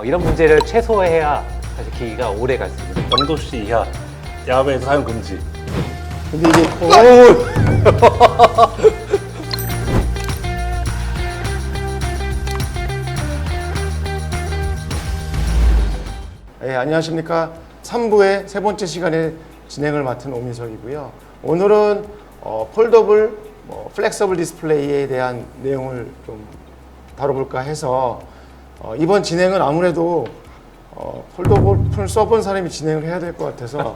이런 문제를 최소화해야 사실 기기가 오래 갈 수 있는. 0도씨 이하 야외에서 사용 금지. 근데 이게 안녕하십니까. 3부의 세 번째 시간에 진행을 맡은 오민석이고요. 오늘은 폴더블, 플렉서블 디스플레이에 대한 내용을 좀 다뤄볼까 해서 이번 진행은 아무래도 폴더블을 써본 사람이 진행을 해야 될 것 같아서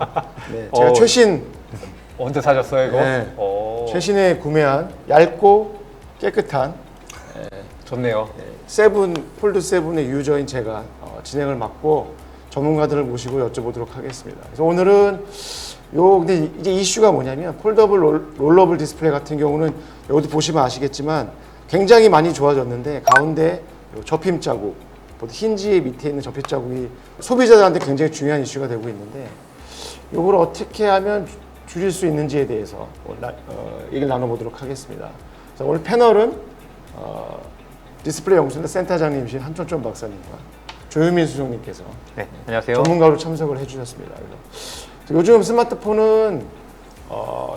네, 제가 최신 언제 사셨어요 이거? 네, 최신에 구매한 얇고 깨끗한 좋네요. 세븐 폴드 7의 유저인 제가 진행을 맡고 전문가들을 모시고 여쭤보도록 하겠습니다. 그래서 오늘은 근데 이제 이슈가 뭐냐면 폴더블 롤러블 디스플레이 같은 경우는 여기 보시면 아시겠지만 굉장히 많이 좋아졌는데 가운데 접힘 자국, 힌지 밑에 있는 접힘 자국이 소비자들한테 굉장히 중요한 이슈가 되고 있는데 이걸 어떻게 하면 줄일 수 있는지에 대해서 얘기를 나눠보도록 하겠습니다. 그래서 오늘 패널은 디스플레이 연구소의 센터장님이신 한촌촌 박사님과 조유민 수석님께서 네, 안녕하세요. 전문가로 참석을 해주셨습니다. 그래서 요즘 스마트폰은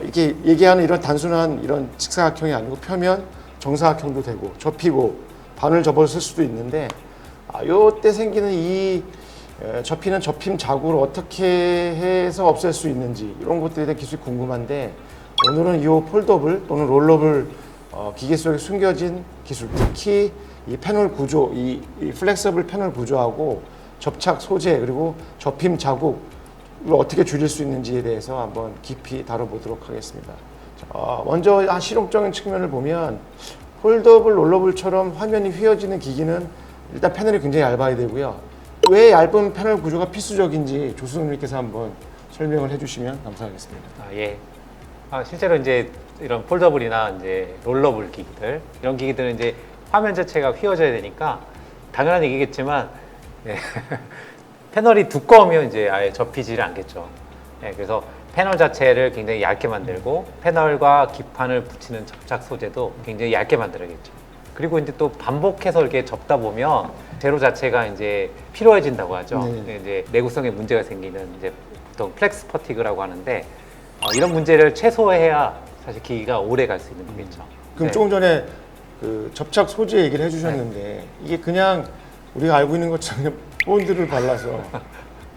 이게 얘기하는 이런 단순한 이런 직사각형이 아니고 표면 정사각형도 되고 접히고 반을 접어서 쓸 수도 있는데 요때 생기는 이 접히는 접힘 자국을 어떻게 해서 없앨 수 있는지 이런 것들에 대한 기술이 궁금한데 오늘은 이 폴더블 또는 롤러블 기계 속에 숨겨진 기술, 특히 이 패널 구조, 이 플렉서블 패널 구조하고 접착 소재 그리고 접힘 자국을 어떻게 줄일 수 있는지에 대해서 한번 깊이 다뤄보도록 하겠습니다. 먼저 실용적인 측면을 보면 폴더블, 롤러블처럼 화면이 휘어지는 기기는 일단 패널이 굉장히 얇아야 되고요. 왜 얇은 패널 구조가 필수적인지 조수님께서 한번 설명을 해주시면 감사하겠습니다. 예. 실제로 이제 이런 폴더블이나 이제 롤러블 기기들 이런 기기들은 이제 화면 자체가 휘어져야 되니까 당연한 얘기겠지만 네. 패널이 두꺼우면 이제 아예 접히지를 않겠죠. 네, 그래서 패널 자체를 굉장히 얇게 만들고 패널과 기판을 붙이는 접착 소재도 굉장히 얇게 만들어야겠죠. 그리고 이제 또 반복해서 이렇게 접다 보면 재료 자체가 이제 피로해진다고 하죠. 네. 이제 내구성에 문제가 생기는 이제 보통 플렉스 퍼티그라고 하는데 이런 문제를 최소화해야 사실 기기가 오래 갈 수 있는 거겠죠. 그럼 네. 조금 전에 그 접착 소재 얘기를 해주셨는데 이게 그냥 우리가 알고 있는 것처럼 그냥 본드를 발라서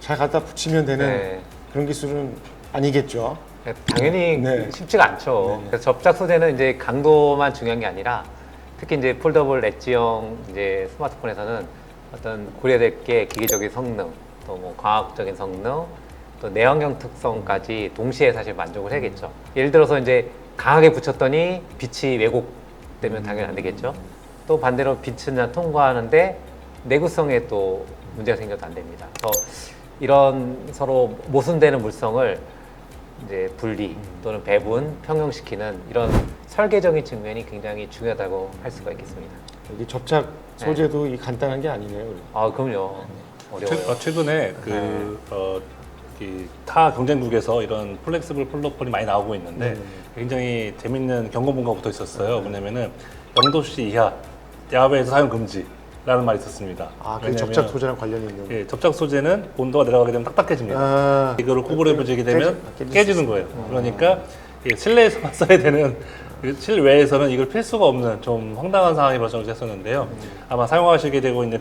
잘 갖다 붙이면 되는 네. 그런 기술은 아니겠죠. 당연히 네. 쉽지가 않죠. 네. 그래서 접착 소재는 이제 강도만 중요한 게 아니라 특히 이제 폴더블 엣지형 이제 스마트폰에서는 어떤 고려될 게 기계적인 성능, 또 뭐 과학적인 성능, 또 내연경 특성까지 동시에 사실 만족을 해야겠죠. 예를 들어서 이제 강하게 붙였더니 빛이 왜곡되면 당연히 안 되겠죠. 또 반대로 빛은 통과하는데 내구성에 또 문제가 생겨도 안 됩니다. 그래서 이런 서로 모순되는 물성을 이제 분리 또는 배분, 평형시키는 이런 설계적인 측면이 굉장히 중요하다고 할 수가 있겠습니다. 여기 접착 소재도 이 간단한 게 아니네요. 그럼요. 어려워요. 최근에 타 경쟁국에서 이런 플렉스블 폴더블이 많이 나오고 있는데 굉장히 재밌는 경고문가 붙어 있었어요. 뭐냐면은 0도씨 이하 야외에서 사용 금지라는 말이 있었습니다. 그 왜냐면, 접착 소재랑 관련이 있는. 예, 접착 소재는 온도가 내려가게 되면 딱딱해집니다. 이거를 구부려지게 되면 깨지는 거예요. 그러니까 실내에서만 써야 되는, 실외에서는 이걸 필 수가 없는 좀 황당한 상황이 발생했었는데요. 아마 사용하시게 되고 있는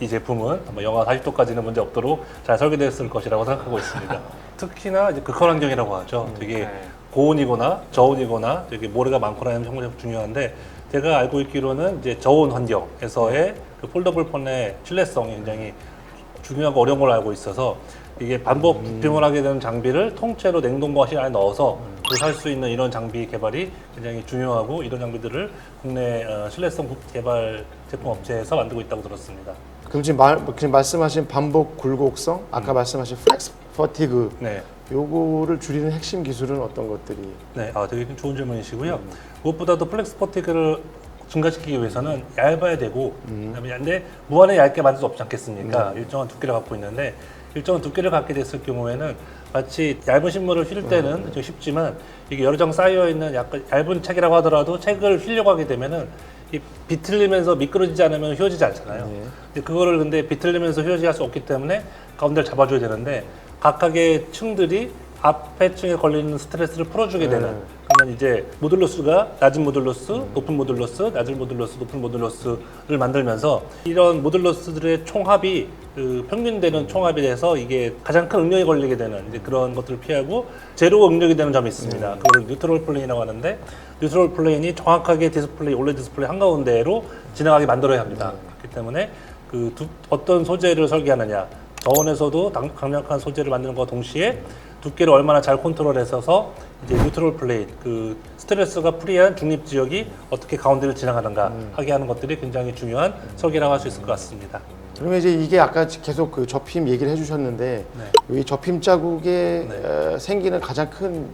이 제품은 아마 영하 40도까지는 문제 없도록 잘 설계되었을 것이라고 생각하고 있습니다. 특히나 이제 극한 환경이라고 하죠. 되게 고온이거나 저온이거나 되게 모래가 많거나 하면 정말 중요한데, 제가 알고 있기로는 이제 저온 환경에서의 그 폴더블 폰의 신뢰성이 굉장히 중요하고 어려운 걸로 알고 있어서 이게 반복 부품을 하게 되는 장비를 통째로 냉동거실 안에 넣어서 살 수 있는 이런 장비 개발이 굉장히 중요하고, 이런 장비들을 국내 신뢰성 개발 제품 업체에서 만들고 있다고 들었습니다. 그럼 지금 말씀하신 반복 굴곡성, 아까 말씀하신 플렉스 퍼티그, 네. 요거를 줄이는 핵심 기술은 어떤 것들이? 네, 되게 좋은 질문이시고요. 무엇보다도 플렉스 퍼티그를 증가시키기 위해서는 얇아야 되고, 그다음에 근데 무한히 얇게 만들 수 없지 않겠습니까? 일정한 두께를 갖고 있는데, 일정한 두께를 갖게 됐을 경우에는 마치 얇은 신문을 휠 때는 좀 쉽지만, 이게 여러 장 쌓여 있는 약간 얇은 책이라고 하더라도 책을 휘려고 하게 되면은 이 비틀리면서 미끄러지지 않으면 휘어지지 않잖아요. 네. 근데 그거를 근데 비틀리면서 휘어지게 할 수 없기 때문에 가운데를 잡아줘야 되는데 각각의 층들이 앞에 층에 걸리는 스트레스를 풀어주게 되는, 그러면 이제 모듈러스가 낮은 모듈러스, 높은 모듈러스, 낮은 모듈러스, 높은 모듈러스를 만들면서 이런 모듈러스들의 총합이 그 평균되는 총합이 돼서 이게 가장 큰 응력이 걸리게 되는 이제 그런 것들을 피하고 제로 응력이 되는 점이 있습니다. 그걸 뉴트럴 플레인이라고 하는데, 뉴트럴 플레인이 정확하게 디스플레이, 올레드 디스플레이 한가운데로 지나가게 만들어야 합니다. 그렇기 때문에 어떤 소재를 설계하느냐, 저온에서도 강력한 소재를 만드는 것과 동시에 두께를 얼마나 잘 컨트롤해서 이제 뉴트럴 플레인, 그 스트레스가 프리한 중립 지역이 어떻게 가운데를 지나가는가 하게 하는 것들이 굉장히 중요한 설계라고 할 수 있을 것 같습니다. 그러면 이제 이게 아까 계속 그 접힘 얘기를 해주셨는데 이 접힘 자국에 생기는 가장 큰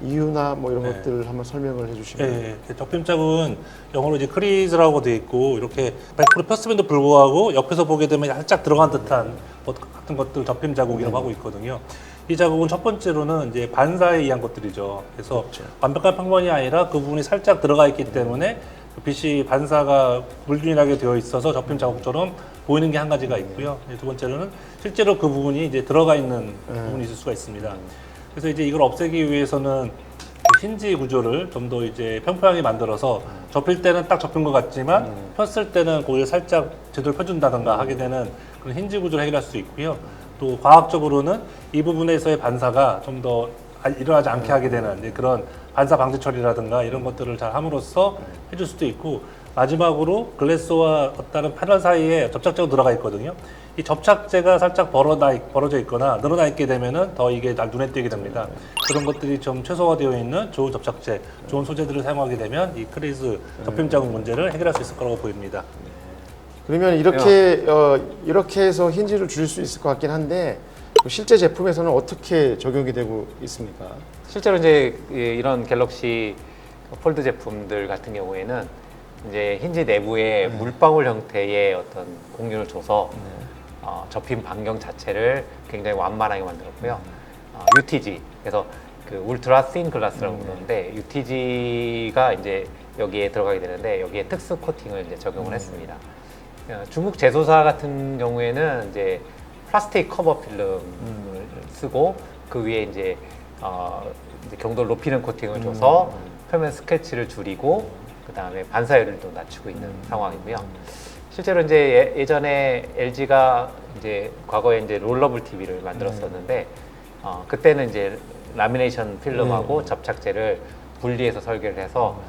이유나 뭐 이런 것들 한번 설명을 해주시면. 예, 접힘 자국은 영어로 이제 크리즈라고 되어 있고 이렇게 100% 폈음에도 불구하고 옆에서 보게 되면 살짝 들어간 듯한 것 같은 것들 접힘 자국이라고 하고 있거든요. 이 자국은 첫 번째로는 이제 반사에 의한 것들이죠. 그래서 완벽한 평면이 아니라 그 부분이 살짝 들어가 있기 때문에 그 빛이 반사가 불균일하게 되어 있어서 접힘 자국처럼 보이는 게 한 가지가 있고요. 두 번째로는 실제로 그 부분이 이제 들어가 있는 부분이 있을 수가 있습니다. 그래서 이제 이걸 없애기 위해서는 그 힌지 구조를 좀 더 이제 평평하게 만들어서 접힐 때는 딱 접힌 것 같지만 폈을 때는 거기를 살짝 제대로 펴준다던가 하게 되는 그런 힌지 구조를 해결할 수 있고요. 또 과학적으로는 이 부분에서의 반사가 좀 더 일어나지 않게 하게 되는 이제 그런 반사 방지 처리라든가 이런 것들을 잘 함으로써 해줄 수도 있고, 마지막으로 글래스와 다른 패널 사이에 접착제가 들어가 있거든요. 이 접착제가 살짝 벌어져 있거나 늘어나 있게 되면은 더 이게 잘 눈에 띄게 됩니다. 그런 것들이 좀 최소화되어 있는 좋은 접착제, 좋은 소재들을 사용하게 되면 이 크리즈 접힘 자국 문제를 해결할 수 있을 거라고 보입니다. 그러면 이렇게 해서 힌지를 줄일 수 있을 것 같긴 한데 실제 제품에서는 어떻게 적용이 되고 있습니까? 실제로 이제 이런 갤럭시 폴드 제품들 같은 경우에는 이제 힌지 내부에 물방울 형태의 어떤 공률을 줘서 접힘 반경 자체를 굉장히 완만하게 만들었고요. UTG, 그래서 그 울트라 씬 글라스라고 부르는데 UTG가 이제 여기에 들어가게 되는데 여기에 특수 코팅을 이제 적용을 했습니다. 중국 제조사 같은 경우에는 이제 플라스틱 커버 필름을 쓰고 그 위에 이제 경도를 높이는 코팅을 줘서 표면 스크래치를 줄이고 그 다음에 반사율을 또 낮추고 있는 상황이고요. 실제로 이제 예전에 LG가 이제 과거에 이제 롤러블 TV를 만들었었는데 그때는 이제 라미네이션 필름하고 접착제를 분리해서 설계를 해서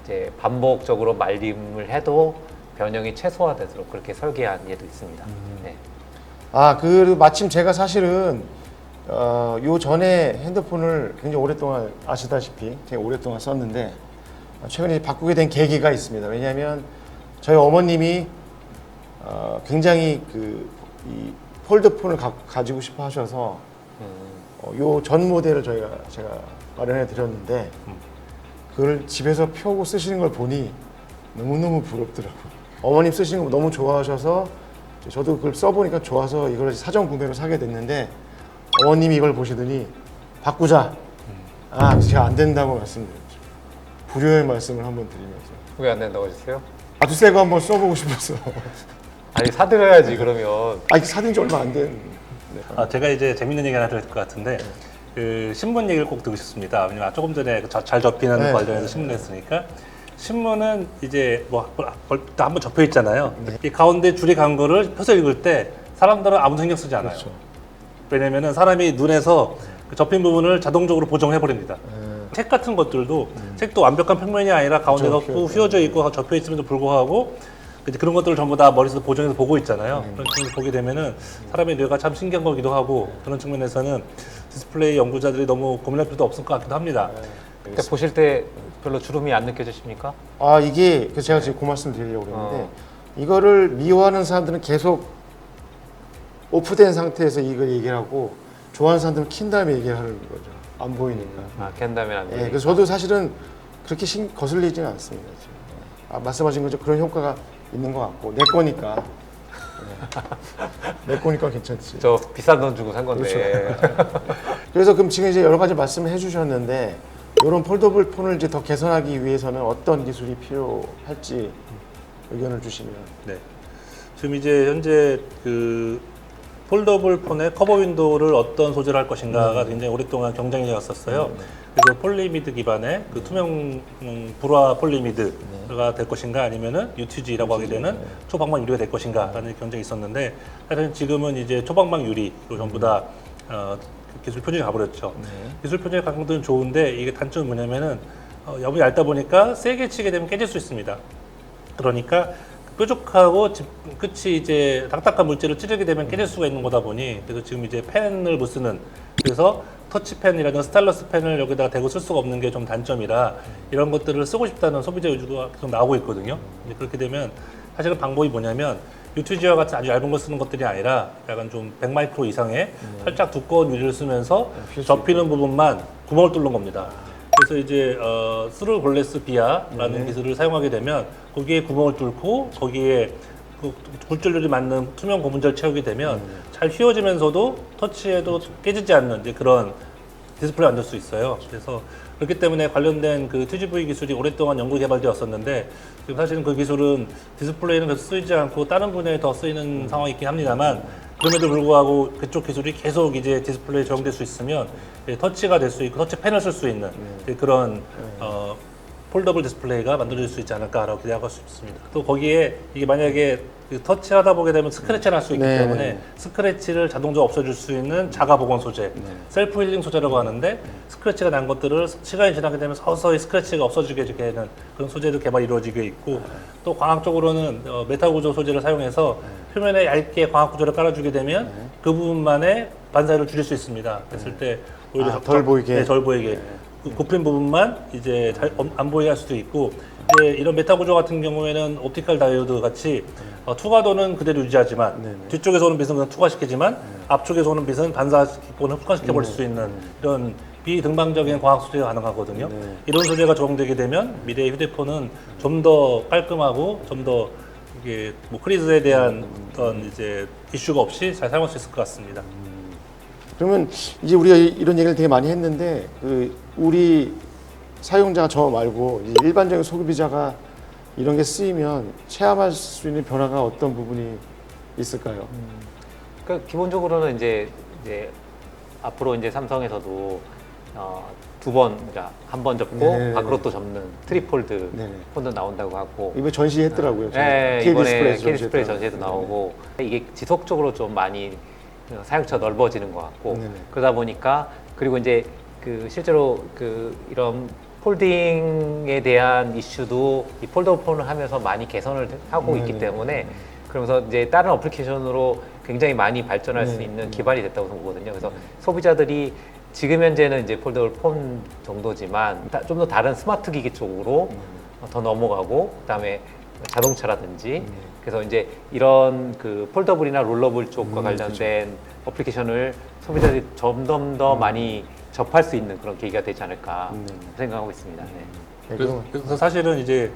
이제 반복적으로 말림을 해도 변형이 최소화되도록 그렇게 설계한 예도 있습니다. 네. 그리고 마침 제가 사실은 요 전에 핸드폰을 굉장히 오랫동안 아시다시피 되게 오랫동안 썼는데 최근에 바꾸게 된 계기가 있습니다. 왜냐하면 저희 어머님이 굉장히 이 폴드폰을 가지고 싶어 하셔서 요 전 모델을 제가 마련해 드렸는데 그걸 집에서 펴고 쓰시는 걸 보니 너무너무 부럽더라고요. 어머님 쓰시는 거 너무 좋아하셔서 저도 그걸 써보니까 좋아서 이걸 사전 구매로 사게 됐는데 어머님이 이걸 보시더니 바꾸자. 제가 안 된다고 말씀드렸죠. 불효의 말씀을 한번 드리면서. 왜 안 된다고 하셨어요? 새 거 한번 써보고 싶어서. 아니 사드려야지 그러면. 이게 사든 지 얼마 안 된. 제가 이제 재밌는 얘기 하나 드릴 것 같은데 그 신문 얘기를 꼭 들으셨습니다. 왜냐면 조금 전에 잘 접히는 관련해서 신문 했으니까. 신문은 이제 한번 접혀 있잖아요. 이 가운데 줄이 간 거를 펴서 읽을 때 사람들은 아무 신경 쓰지 않아요. 그렇죠. 왜냐면은 사람이 눈에서 그 접힌 부분을 자동적으로 보정해 버립니다. 책 같은 것들도 책도 완벽한 평면이 아니라 가운데가 또 휘어져 있고 접혀 있음에도 불구하고 이제 그런 것들을 전부 다 머릿속에 보정해서 보고 있잖아요. 그런 측면을 보게 되면은 사람의 뇌가 참 신기한 거기도 하고 그런 측면에서는 디스플레이 연구자들이 너무 고민할 필요도 없을 것 같기도 합니다. 그때 보실 때 별로 주름이 안 느껴지십니까? 이게 그래서 제가 지금 그 말씀 드리려고 그랬는데 이거를 미워하는 사람들은 계속 오프된 상태에서 이걸 얘기를 하고 좋아하는 사람들은 킨 다음에 얘기를 하는 거죠. 안 보이니까. 캔 다음에 안 보이니까. 그래서 저도 사실은 그렇게 거슬리지는 않습니다. 지금. 말씀하신 것처럼 그런 효과가 있는 것 같고 내 거니까. 내 거니까 괜찮지. 저 비싼 돈 주고 산 건데. 그래서 그럼 지금 이제 여러 가지 말씀을 해주셨는데 이런 폴더블 폰을 이제 더 개선하기 위해서는 어떤 기술이 필요할지 의견을 주시면. 네. 지금 이제 현재 그 폴더블 폰의 커버 윈도우를 어떤 소재로 할 것인가가 굉장히 오랫동안 경쟁이 되었었어요. 그래서 폴리미드 기반의 그 투명 불화 폴리미드가 될 것인가 아니면은 UTG라고 하게 되는 초방막 유리가 될 것인가라는 경쟁이 있었는데 사실 지금은 이제 초방막 유리로 전부 다 기술 표준이 가버렸죠. 기술 표준이 간 것들은 좋은데 이게 단점은 뭐냐면은 너무 얇다 보니까 세게 치게 되면 깨질 수 있습니다. 그러니까 뾰족하고 끝이 이제 딱딱한 물질을 찌르게 되면 깨질 수가 있는 거다 보니 그래서 지금 이제 펜을 못 쓰는 그래서 터치펜이라든가 스타일러스 펜을 여기다가 대고 쓸 수가 없는 게 좀 단점이라 이런 것들을 쓰고 싶다는 소비자 요구가 계속 나오고 있거든요. 이제 그렇게 되면 사실은 방법이 뭐냐면 UTG와 같은 아주 얇은 걸 쓰는 것들이 아니라 약간 좀 100마이크로 이상의 살짝 두꺼운 유리를 쓰면서 접히는 부분만 구멍을 뚫는 겁니다. 그래서 이제 스루 글래스 비아라는 기술을 사용하게 되면 거기에 구멍을 뚫고 거기에 그 굴절률이 맞는 투명 고분자를 채우게 되면 잘 휘어지면서도 터치해도 깨지지 않는 이제 그런 디스플레이를 만들 수 있어요. 그래서 그렇기 때문에 관련된 그 TGV 기술이 오랫동안 연구 개발되었었는데 지금 사실은 그 기술은 디스플레이는 계속 쓰이지 않고 다른 분야에 더 쓰이는 상황이 있긴 합니다만 그럼에도 불구하고 그쪽 기술이 계속 이제 디스플레이에 적용될 수 있으면 터치가 될 수 있고 터치 펜을 쓸 수 있는 그런 폴더블 디스플레이가 만들어질 수 있지 않을까라고 기대하고 싶습니다. 또 거기에 이게 만약에 그 터치하다 보게 되면 스크래치를 할 수 있기 때문에 스크래치를 자동적으로 없애줄 수 있는 자가 복원 소재, 셀프 힐링 소재라고 하는데 스크래치가 난 것들을 시간이 지나게 되면 서서히 스크래치가 없어지게 되는 그런 소재도 개발이 이루어지고 있고 또 광학적으로는 메탈 구조 소재를 사용해서 표면에 얇게 광학 구조를 깔아주게 되면 그 부분만의 반사율을 줄일 수 있습니다. 그랬을 때 오히려 덜 보이게. 네, 덜 보이게. 그 굽힌 부분만 이제 안 보이게 할 수도 있고 이제 이런 메타 구조 같은 경우에는 옵티컬 다이오드 같이 투과도는 그대로 유지하지만 뒤쪽에서 오는 빛은 그냥 투과시키지만 앞쪽에서 오는 빛은 반사시키거나 흑화시켜 버릴 수 있는 이런 비등방적인 광학 소재가 가능하거든요. 이런 소재가 적용되게 되면 미래의 휴대폰은 좀 더 깔끔하고 좀 더 이게 뭐 크리즈에 대한 어떤 이제 이슈가 없이 잘 사용할 수 있을 것 같습니다. 그러면 이제 우리가 이런 얘기를 되게 많이 했는데 우리 사용자 저 말고 이제 일반적인 소비자가 이런 게 쓰이면 체험할 수 있는 변화가 어떤 부분이 있을까요? 그러니까 기본적으로는 이제 앞으로 이제 삼성에서도 두 번, 그러니까 한 번 접고 네. 밖으로 또 접는 트리폴드 네. 폰도 나온다고 하고. 이번에 전시했더라고요. 네, K 이번에 디스플레이 K 디스플레이 전시했더라고요. 전시에도 나오고 이게 지속적으로 좀 많이 사용처 넓어지는 것 같고 네네. 그러다 보니까 그리고 이제 그 실제로 그 이런 폴딩에 대한 이슈도 이 폴더블 폰을 하면서 많이 개선을 하고 있기 때문에 그러면서 이제 다른 어플리케이션으로 굉장히 많이 발전할 수 있는 기반이 됐다고 보거든요. 그래서 소비자들이 지금 현재는 이제 폴더블 폰 정도지만 좀 더 다른 스마트 기기 쪽으로 더 넘어가고 그다음에 자동차라든지 그래서 이제 이런 그 폴더블이나 롤러블 쪽과 관련된 어플리케이션을 소비자들이 점점 더 많이 접할 수 있는 그런 계기가 되지 않을까 생각하고 있습니다. 네. 그래서 사실은 이제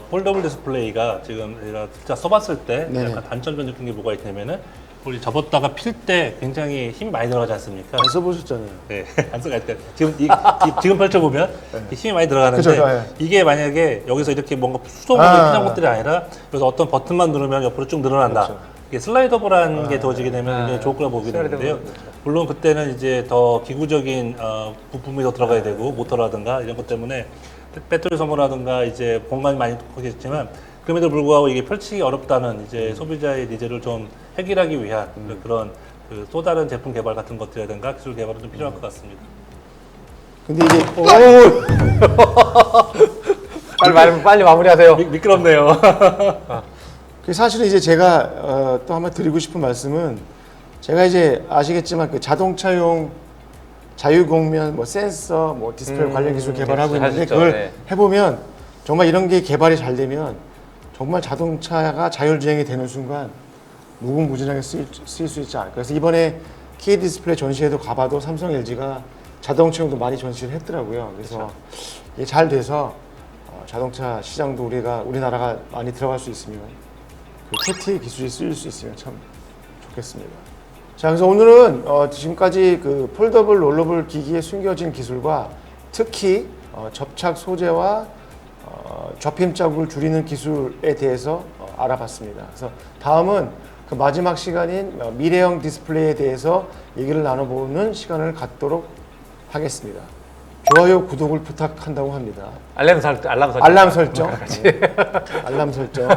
폴더블 디스플레이가 지금 제가 진짜 써봤을 때 네. 약간 단점을 느낀 게 뭐가 있냐면은 우리 접었다가 필 때 굉장히 힘이 많이 들어가지 않습니까? 안 써보셨잖아요. 네, 안 써갈 때 지금 지금 펼쳐보면 힘이 많이 들어가는데 그쵸, 네. 이게 만약에 여기서 이렇게 뭔가 수동으로 피는 것들이 아니라 그래서 어떤 버튼만 누르면 옆으로 쭉 늘어난다. 그렇죠. 이게 슬라이더블한 게 더해지게 되면 굉장히 좋을 거라 보게 되는데요. 물론 그때는 이제 더 기구적인 부품이 더 들어가야 되고 모터라든가 이런 것 때문에 배터리 소모라든가 이제 공간이 많이 커지겠지만 그럼에도 불구하고 이게 펼치기 어렵다는 이제 소비자의 니즈를 좀 해결하기 위한 그런 또 다른 제품 개발 같은 것들이라든가 기술 개발은 좀 필요할 것 같습니다. 근데 이게 빨리 마무리하세요. 미끄럽네요. 사실은 이제 제가 또 한번 드리고 싶은 말씀은 제가 이제 아시겠지만 그 자동차용 자유공면, 뭐 센서, 뭐 디스플레이 관련 기술 개발하고 있는데 하시죠. 그걸 네. 해보면 정말 이런 게 개발이 잘 되면 정말 자동차가 자율주행이 되는 순간 무궁무진하게 쓰일 수 있지 않을까. 그래서 이번에 K 디스플레이 전시회도 가봐도 삼성, LG가 자동차용도 많이 전시를 했더라고요. 그래서 이게 잘 돼서 자동차 시장도 우리나라가 많이 들어갈 수 있으면 그 KT 기술이 쓰일 수 있으면 참 좋겠습니다. 자, 그래서 오늘은 지금까지 그 폴더블 롤러블 기기에 숨겨진 기술과 특히 접착 소재와 접힘 자국을 줄이는 기술에 대해서 알아봤습니다. 그래서 다음은 그 마지막 시간인 미래형 디스플레이에 대해서 얘기를 나눠보는 시간을 갖도록 하겠습니다. 좋아요, 구독을 부탁한다고 합니다. 알람 설정. 알람 설정. 알람 설정.